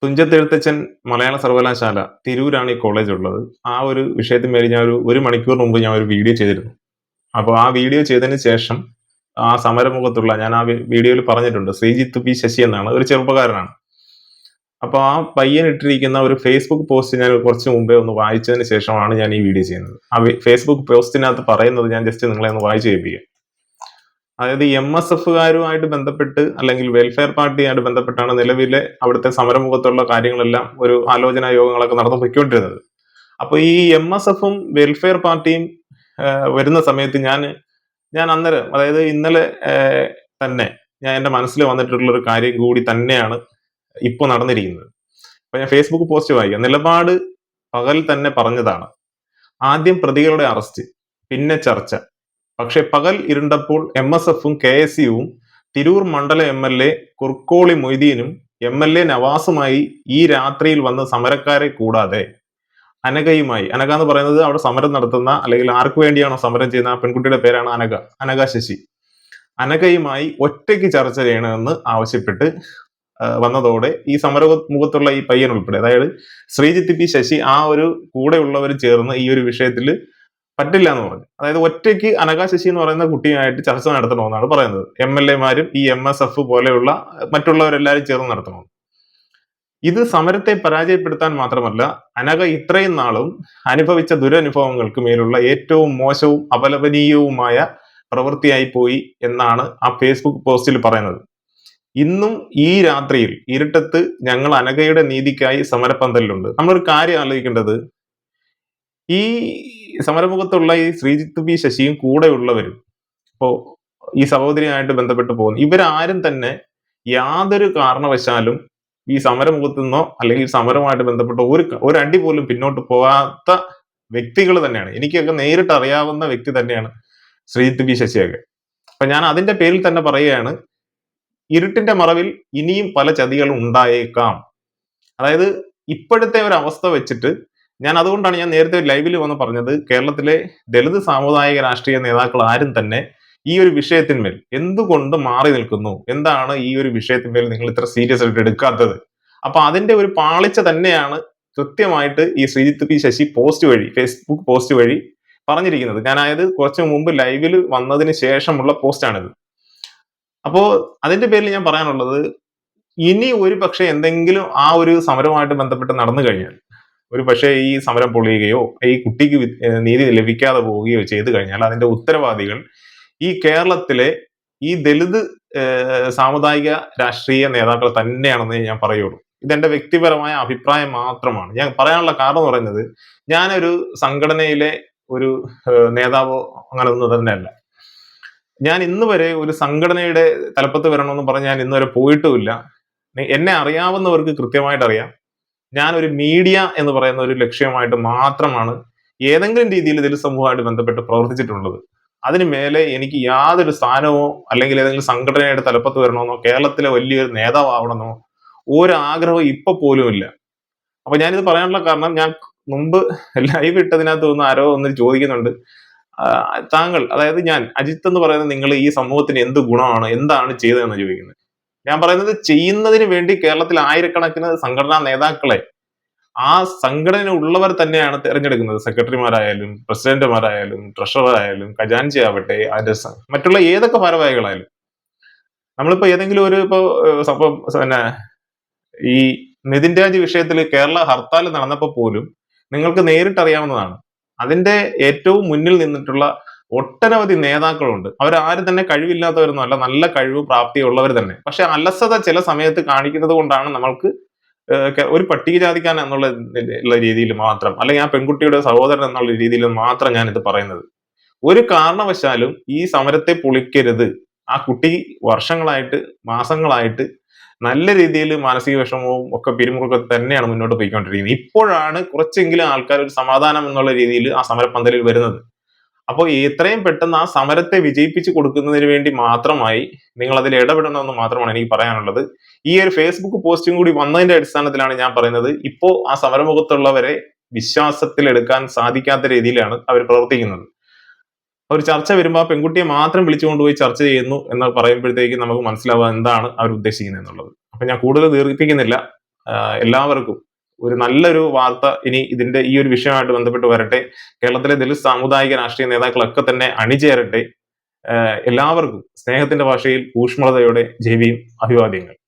തുഞ്ചത്തെഴുത്തച്ഛൻ മലയാള സർവകലാശാല തിരൂരാണ് ഈ കോളേജ് ഉള്ളത്. ആ ഒരു വിഷയത്തിന്മേൽ ഞാൻ ഒരു മണിക്കൂർ മുമ്പ് ഞാൻ ഒരു വീഡിയോ ചെയ്തിരുന്നു. അപ്പോൾ ആ വീഡിയോ ചെയ്തതിന് ശേഷം ആ സമരമുഖത്തുള്ള ഞാൻ ആ വീഡിയോയിൽ പറഞ്ഞിട്ടുണ്ട്. ശ്രീജിത്ത് പി ശശി എന്നാണ്, ഒരു ചെറുപ്പക്കാരനാണ്. അപ്പോൾ ആ പയ്യൻ ഇട്ടിരിക്കുന്ന ഒരു ഫേസ്ബുക്ക് പോസ്റ്റ് ഞാൻ കുറച്ച് മുമ്പേ ഒന്ന് വായിച്ചതിന് ശേഷമാണ് ഞാൻ ഈ വീഡിയോ ചെയ്യുന്നത്. ആ ഫേസ്ബുക്ക് പോസ്റ്റിനകത്ത് പറയുന്നത് ഞാൻ ജസ്റ്റ് നിങ്ങളെ ഒന്ന് വായിച്ചു കേൾപ്പിക്കാം. അതായത് MSFകാരുമായിട്ട് ബന്ധപ്പെട്ട് അല്ലെങ്കിൽ വെൽഫെയർ പാർട്ടിയായിട്ട് ബന്ധപ്പെട്ടാണ് നിലവിലെ അവിടുത്തെ സമരമുഖത്തുള്ള കാര്യങ്ങളെല്ലാം ഒരു ആലോചനാ യോഗങ്ങളൊക്കെ നടന്നു പൊയ്ക്കൊണ്ടിരുന്നത്. അപ്പൊ ഈ MSFും വെൽഫെയർ പാർട്ടിയും വരുന്ന സമയത്ത് ഞാൻ അന്നേരം, അതായത് ഇന്നലെ തന്നെ ഞാൻ എന്റെ മനസ്സിൽ വന്നിട്ടുള്ള ഒരു കാര്യം കൂടി തന്നെയാണ് ഇപ്പോൾ നടന്നിരിക്കുന്നത്. അപ്പൊ ഞാൻ ഫേസ്ബുക്ക് പോസ്റ്റ് വായിക്കാം. നിലപാട് പകൽ തന്നെ പറഞ്ഞതാണ്. ആദ്യം പ്രതികളുടെ അറസ്റ്റ്, പിന്നെ ചർച്ച. പക്ഷെ പകൽ ഇരുണ്ടപ്പോൾ MSFും KSUവും തിരൂർ മണ്ഡല MLA കുർക്കോളി മൊയ്തീനും MLA നവാസുമായി ഈ രാത്രിയിൽ വന്ന് സമരക്കാരെ കൂടാതെ അനഘയുമായി, അനഘ എന്ന് പറയുന്നത് അവിടെ സമരം നടത്തുന്ന അല്ലെങ്കിൽ ആർക്ക് വേണ്ടിയാണോ സമരം ചെയ്യുന്ന ആ പെൺകുട്ടിയുടെ പേരാണ് അനഘ ശശി. അനഘയുമായി ഒറ്റയ്ക്ക് ചർച്ച ചെയ്യണമെന്ന് ആവശ്യപ്പെട്ട് വന്നതോടെ ഈ സമരമുഖത്തുള്ള ഈ പയ്യൻ ഉൾപ്പെടെ, അതായത് ശ്രീജിത്ത് പി ശശി, ആ ഒരു കൂടെയുള്ളവർ ചേർന്ന് ഈ ഒരു വിഷയത്തിൽ പറ്റില്ല എന്ന് പറഞ്ഞു. അതായത് ഒറ്റയ്ക്ക് അനഘ ശശി എന്ന് പറയുന്ന കുട്ടിയുമായിട്ട് ചർച്ച നടത്തണമെന്നാണ് പറയുന്നത്. MLA മാരും ഈ MSF പോലെയുള്ള മറ്റുള്ളവരെല്ലാവരും ചേർന്ന് നടത്തണം. ഇത് സമരത്തെ പരാജയപ്പെടുത്താൻ മാത്രമല്ല, അനഘ ഇത്രയും നാളും അനുഭവിച്ച ദുരനുഭവങ്ങൾക്ക് മേലുള്ള ഏറ്റവും മോശവും അപലപനീയവുമായ പ്രവൃത്തിയായി പോയി എന്നാണ് ആ ഫേസ്ബുക്ക് പോസ്റ്റിൽ പറയുന്നത്. ഇന്നും ഈ രാത്രിയിൽ ഇരുട്ടത്ത് ഞങ്ങൾ അനഘയുടെ നീതിക്കായി സമരപന്തലിലുണ്ട്. നമ്മളൊരു കാര്യം ആലോചിക്കേണ്ടത്, ഈ സമരമുഖത്തുള്ള ഈ ശ്രീജിത്ത് പി ശശിയും കൂടെയുള്ളവരും ഇപ്പോ ഈ സഹോദരിയായിട്ട് ബന്ധപ്പെട്ട് പോകുന്നു, ഇവരാരും തന്നെ യാതൊരു കാരണവശാലും ഈ സമരമുഖത്തു നിന്നോ അല്ലെങ്കിൽ സമരവുമായിട്ട് ബന്ധപ്പെട്ട ഒരു അടി പോലും പിന്നോട്ട് പോകാത്ത വ്യക്തികൾ തന്നെയാണ്. എനിക്കൊക്കെ നേരിട്ട് അറിയാവുന്ന വ്യക്തി തന്നെയാണ് ശ്രീജിത്ത് പി ശശിയൊക്കെ. അപ്പൊ ഞാൻ അതിന്റെ പേരിൽ തന്നെ പറയുകയാണ്, ഇരുട്ടിന്റെ മറവിൽ ഇനിയും പല ചതികളും ഉണ്ടായേക്കാം. അതായത് ഇപ്പോഴത്തെ ഒരു അവസ്ഥ വെച്ചിട്ട് അതുകൊണ്ടാണ് ഞാൻ നേരത്തെ ലൈവിൽ വന്ന് പറഞ്ഞത്, കേരളത്തിലെ ദളിത് സാമുദായിക രാഷ്ട്രീയ നേതാക്കൾ ആരും തന്നെ ഈ ഒരു വിഷയത്തിന്മേൽ എന്തുകൊണ്ട് മാറി നിൽക്കുന്നു, എന്താണ് ഈ ഒരു വിഷയത്തിന്മേൽ നിങ്ങൾ ഇത്ര സീരിയസ് ആയിട്ട് എടുക്കാത്തത്? അപ്പൊ അതിന്റെ ഒരു പാളിച്ച തന്നെയാണ് കൃത്യമായിട്ട് ഈ Sreejith P Sasi Facebook post വഴി പറഞ്ഞിരിക്കുന്നത്. അതായത് കുറച്ചു മുമ്പ് ലൈവിൽ വന്നതിന് ശേഷമുള്ള പോസ്റ്റാണിത്. അപ്പോ അതിന്റെ പേരിൽ ഞാൻ പറയാനുള്ളത്, ഇനി ഒരു പക്ഷെ എന്തെങ്കിലും ആ ഒരു സമരവുമായിട്ട് ബന്ധപ്പെട്ട് നടന്നു കഴിഞ്ഞാൽ, ഒരു പക്ഷേ ഈ സമരം പൊളിയുകയോ ഈ കുട്ടിക്ക് നീതി ലഭിക്കാതെ പോവുകയോ ചെയ്തു കഴിഞ്ഞാൽ അതിന്റെ ഉത്തരവാദികൾ ഈ കേരളത്തിലെ ഈ ദളിത് സാമുദായിക രാഷ്ട്രീയ നേതാക്കൾ തന്നെയാണെന്ന് ഞാൻ പറയുള്ളൂ. ഇതെന്റെ വ്യക്തിപരമായ അഭിപ്രായം മാത്രമാണ്. ഞാൻ പറയാനുള്ള കാരണം എന്ന് പറയുന്നത്, ഞാനൊരു സംഘടനയിലെ ഒരു നേതാവോ അങ്ങനെ ഒന്നും തന്നെയല്ല. ഞാൻ ഇന്ന് വരെ ഒരു സംഘടനയുടെ തലപ്പത്ത് വരണമെന്ന് പറഞ്ഞ് ഞാൻ ഇന്ന് വരെ പോയിട്ടുമില്ല. എന്നെ അറിയാവുന്നവർക്ക് കൃത്യമായിട്ട് അറിയാം, ഞാൻ ഒരു മീഡിയ എന്ന് പറയുന്ന ഒരു ലക്ഷ്യമായിട്ട് മാത്രമാണ് ഏതെങ്കിലും രീതിയിൽ ദളിത് സമൂഹമായിട്ട് ബന്ധപ്പെട്ട് പ്രവർത്തിച്ചിട്ടുള്ളത്. അതിന് മേലെ എനിക്ക് യാതൊരു സ്ഥാനമോ അല്ലെങ്കിൽ ഏതെങ്കിലും സംഘടനയുടെ തലപ്പത്ത് വരണമെന്നോ കേരളത്തിലെ വലിയൊരു നേതാവാവണമെന്നോ ഒരു ആഗ്രഹവും ഇപ്പൊ പോലും ഇല്ല. അപ്പൊ ഞാനിത് പറയാനുള്ള കാരണം, ഞാൻ മുമ്പ് ലൈവ് ഇട്ടതിനകത്ത് ഒന്ന് ആരോ ഒന്ന് ചോദിക്കുന്നുണ്ട്, താങ്കൾ, അതായത് ഞാൻ അജിത്ത് എന്ന് പറയുന്നത്, നിങ്ങൾ ഈ സമൂഹത്തിന് എന്ത് ഗുണമാണ്, എന്താണ് ചെയ്തതെന്ന് ചോദിക്കുന്നത്. ഞാൻ പറയുന്നത്, ചെയ്യുന്നതിന് വേണ്ടി കേരളത്തിൽ ആയിരക്കണക്കിന് സംഘടനാ നേതാക്കളെ ആ സംഘടന ഉള്ളവർ തന്നെയാണ് തിരഞ്ഞെടുക്കുന്നത്. സെക്രട്ടറിമാരായാലും പ്രസിഡന്റുമാരായാലും ട്രഷററായാലും ഖജാൻജി ആവട്ടെ, അതിന്റെ മറ്റുള്ള ഏതൊക്കെ ഭാരവാഹികളായാലും. നമ്മളിപ്പോ ഏതെങ്കിലും ഒരു പിന്നെ ഈ നിതിൻ രാജ് വിഷയത്തിൽ കേരള ഹർത്താൽ നടന്നപ്പോൾ പോലും നിങ്ങൾക്ക് നേരിട്ട് അറിയാവുന്നതാണ്, അതിന്റെ ഏറ്റവും മുന്നിൽ നിന്നിട്ടുള്ള ഒട്ടനവധി നേതാക്കളുണ്ട്. അവരാരും തന്നെ കഴിവില്ലാത്തവരൊന്നും അല്ല, നല്ല കഴിവ് പ്രാപ്തിയുള്ളവർ തന്നെ. പക്ഷെ അലസത ചില സമയത്ത് കാണിക്കുന്നത് കൊണ്ടാണ് നമ്മൾക്ക് ഒരു പട്ടികജാതിക്കാൻ എന്നുള്ള രീതിയിൽ മാത്രം, അല്ലെങ്കിൽ ആ പെൺകുട്ടിയുടെ സഹോദരൻ എന്നുള്ള രീതിയിൽ മാത്രം ഞാൻ ഇത് പറയുന്നത്. ഒരു കാരണവശാലും ഈ സമരത്തെ പൊളിക്കരുത്. ആ കുട്ടി വർഷങ്ങളായിട്ട്, മാസങ്ങളായിട്ട് നല്ല രീതിയിൽ മാനസിക വിഷമവും ഒക്കെ പിരിമുറുക്കത്തിൽ തന്നെയാണ് മുന്നോട്ട് പോയിക്കൊണ്ടിരിക്കുന്നത്. ഇപ്പോഴാണ് കുറച്ചെങ്കിലും ആൾക്കാർ ഒരു സമാധാനം എന്നുള്ള രീതിയിൽ ആ സമരപന്തലിൽ വരുന്നത്. അപ്പോൾ എത്രയും പെട്ടെന്ന് ആ സമരത്തെ വിജയിപ്പിച്ചു കൊടുക്കുന്നതിന് വേണ്ടി മാത്രമായി നിങ്ങൾ അതിൽ ഇടപെടണമെന്ന് മാത്രമാണ് എനിക്ക് പറയാനുള്ളത്. ഈ ഒരു ഫേസ്ബുക്ക് പോസ്റ്റും കൂടി വന്നതിന്റെ അടിസ്ഥാനത്തിലാണ് ഞാൻ പറയുന്നത്, ഇപ്പോ ആ സമരമുഖത്തുള്ളവരെ വിശ്വാസത്തിൽ എടുക്കാൻ സാധിക്കാത്ത രീതിയിലാണ് അവർ പ്രവർത്തിക്കുന്നത്. ഒരു ചർച്ച വരുമ്പോൾ ആ പെൺകുട്ടിയെ മാത്രം വിളിച്ചുകൊണ്ടുപോയി ചർച്ച ചെയ്യുന്നു എന്ന് പറയുമ്പോഴത്തേക്ക് നമുക്ക് മനസ്സിലാവുക എന്താണ് അവർ ഉദ്ദേശിക്കുന്നത് എന്നുള്ളത്. അപ്പൊ ഞാൻ കൂടുതൽ ദീർഘിപ്പിക്കുന്നില്ല. എല്ലാവർക്കും ഒരു നല്ലൊരു വാർത്ത ഇനി ഇതിന്റെ ഈ ഒരു വിഷയമായിട്ട് ബന്ധപ്പെട്ട് വരട്ടെ. കേരളത്തിലെ ദലിത് സാമുദായിക രാഷ്ട്രീയ നേതാക്കളൊക്കെ തന്നെ അണിചേരട്ടെ. എല്ലാവർക്കും സ്നേഹത്തിന്റെ ഭാഷയിൽ ഊഷ്മളതയോടെ ജയ് ഭീം, അഭിവാദ്യങ്ങൾ.